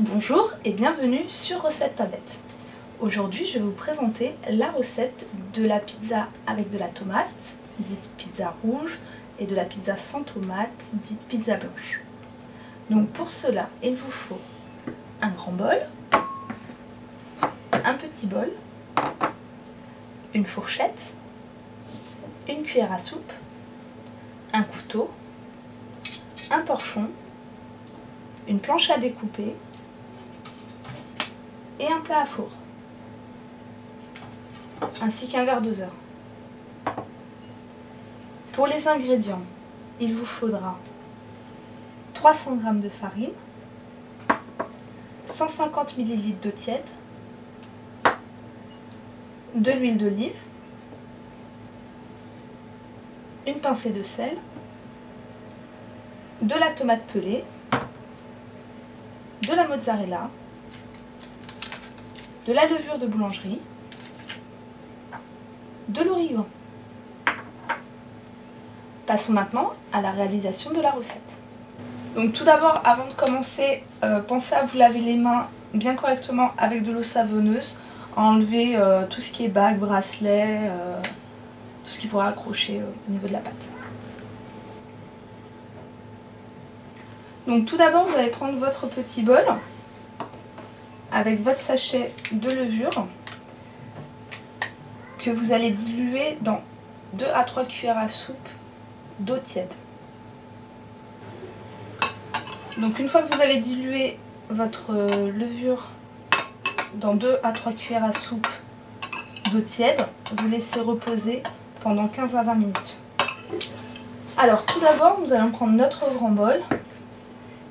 Bonjour et bienvenue sur Recette Pas Bête. Aujourd'hui je vais vous présenter la recette de la pizza avec de la tomate, dite pizza rouge, et de la pizza sans tomate, dite pizza blanche. Donc pour cela, il vous faut un grand bol, un petit bol, une fourchette, une cuillère à soupe, un couteau, un torchon, une planche à découper et un plat à four, ainsi qu'un verre doseur. Pour les ingrédients, il vous faudra 300 g de farine, 150 ml d'eau tiède, de l'huile d'olive, une pincée de sel, de la tomate pelée, de la mozzarella, de la levure de boulangerie, de l'origan. Passons maintenant à la réalisation de la recette. Donc tout d'abord, avant de commencer, pensez à vous laver les mains bien correctement avec de l'eau savonneuse, à enlever tout ce qui est bague, bracelet, tout ce qui pourra accrocher au niveau de la pâte. Donc tout d'abord, vous allez prendre votre petit bol avec votre sachet de levure que vous allez diluer dans 2 à 3 cuillères à soupe d'eau tiède. Donc une fois que vous avez dilué votre levure dans 2 à 3 cuillères à soupe d'eau tiède, vous laissez reposer pendant 15 à 20 minutes. Alors tout d'abord, nous allons prendre notre grand bol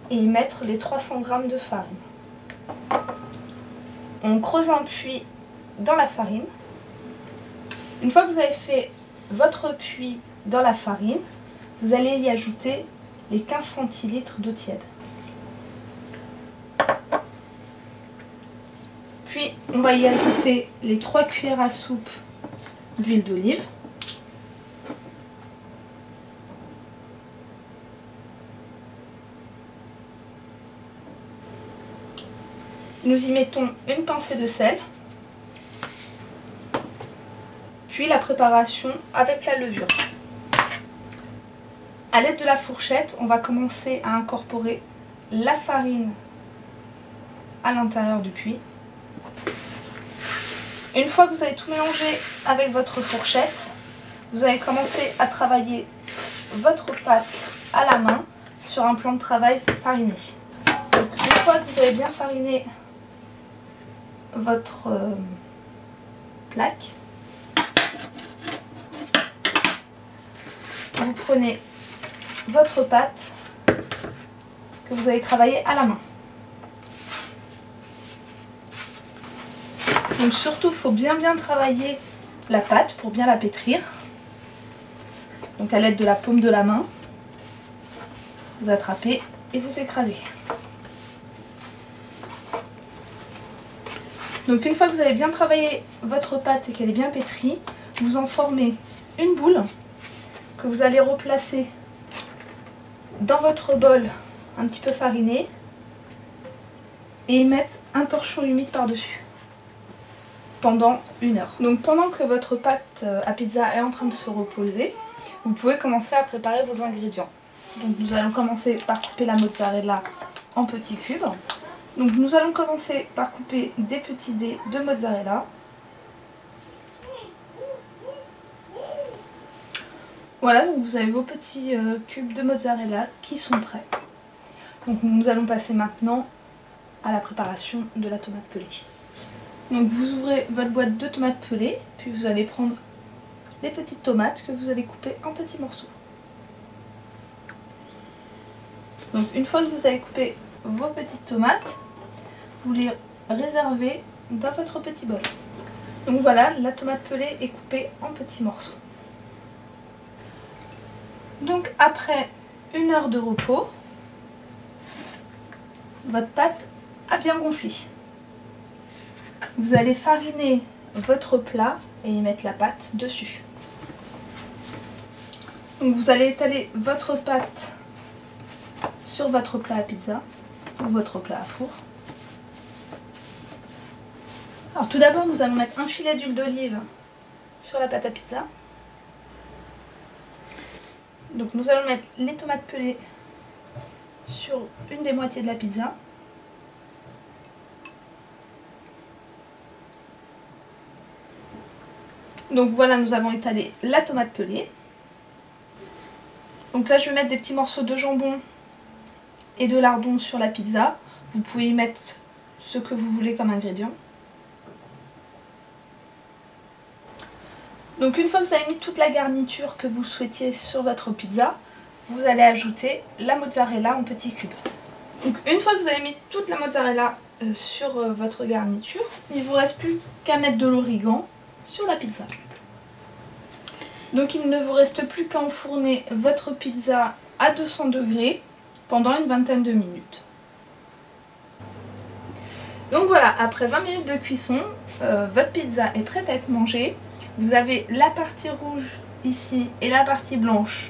et y mettre les 300 g de farine. On creuse un puits dans la farine. Une fois que vous avez fait votre puits dans la farine, vous allez y ajouter les 15 centilitres d'eau tiède. Puis on va y ajouter les 3 cuillères à soupe d'huile d'olive. Nous y mettons une pincée de sel, puis la préparation avec la levure. A l'aide de la fourchette, on va commencer à incorporer la farine à l'intérieur du puits. Une fois que vous avez tout mélangé avec votre fourchette, vous allez commencer à travailler votre pâte à la main sur un plan de travail fariné. Donc, une fois que vous avez bien fariné votre plaque, vous prenez votre pâte que vous allez travailler à la main. Donc surtout, il faut bien travailler la pâte pour bien la pétrir. Donc à l'aide de la paume de la main, vous attrapez et vous écrasez. Donc une fois que vous avez bien travaillé votre pâte et qu'elle est bien pétrie, vous en formez une boule que vous allez replacer dans votre bol un petit peu fariné et y mettre un torchon humide par-dessus pendant 1 heure. Donc pendant que votre pâte à pizza est en train de se reposer, vous pouvez commencer à préparer vos ingrédients. Donc nous allons commencer par couper la mozzarella en petits cubes. Donc nous allons commencer par couper des petits dés de mozzarella. Voilà, donc vous avez vos petits cubes de mozzarella qui sont prêts. Donc nous allons passer maintenant à la préparation de la tomate pelée. Donc vous ouvrez votre boîte de tomates pelées, puis vous allez prendre les petites tomates que vous allez couper en petits morceaux. Donc une fois que vous avez coupé vos petites tomates, vous les réservez dans votre petit bol. Donc voilà, la tomate pelée est coupée en petits morceaux. Donc après 1 heure de repos, votre pâte a bien gonflé. Vous allez fariner votre plat et y mettre la pâte dessus. Donc vous allez étaler votre pâte sur votre plat à pizza ou votre plat à four. Alors tout d'abord, nous allons mettre un filet d'huile d'olive sur la pâte à pizza. Donc nous allons mettre les tomates pelées sur une des moitiés de la pizza. Donc voilà, nous avons étalé la tomate pelée. Donc là je vais mettre des petits morceaux de jambon et de lardon sur la pizza. Vous pouvez y mettre ce que vous voulez comme ingrédient. Donc une fois que vous avez mis toute la garniture que vous souhaitiez sur votre pizza, vous allez ajouter la mozzarella en petits cubes. Donc une fois que vous avez mis toute la mozzarella sur votre garniture, il ne vous reste plus qu'à mettre de l'origan sur la pizza. Donc il ne vous reste plus qu'à enfourner votre pizza à 200 degrés pendant une vingtaine de minutes. Donc voilà, après 20 minutes de cuisson, votre pizza est prête à être mangée. Vous avez la partie rouge ici et la partie blanche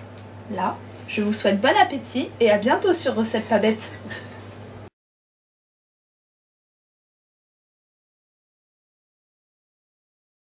là. Je vous souhaite bon appétit et à bientôt sur Recette Pas Bête.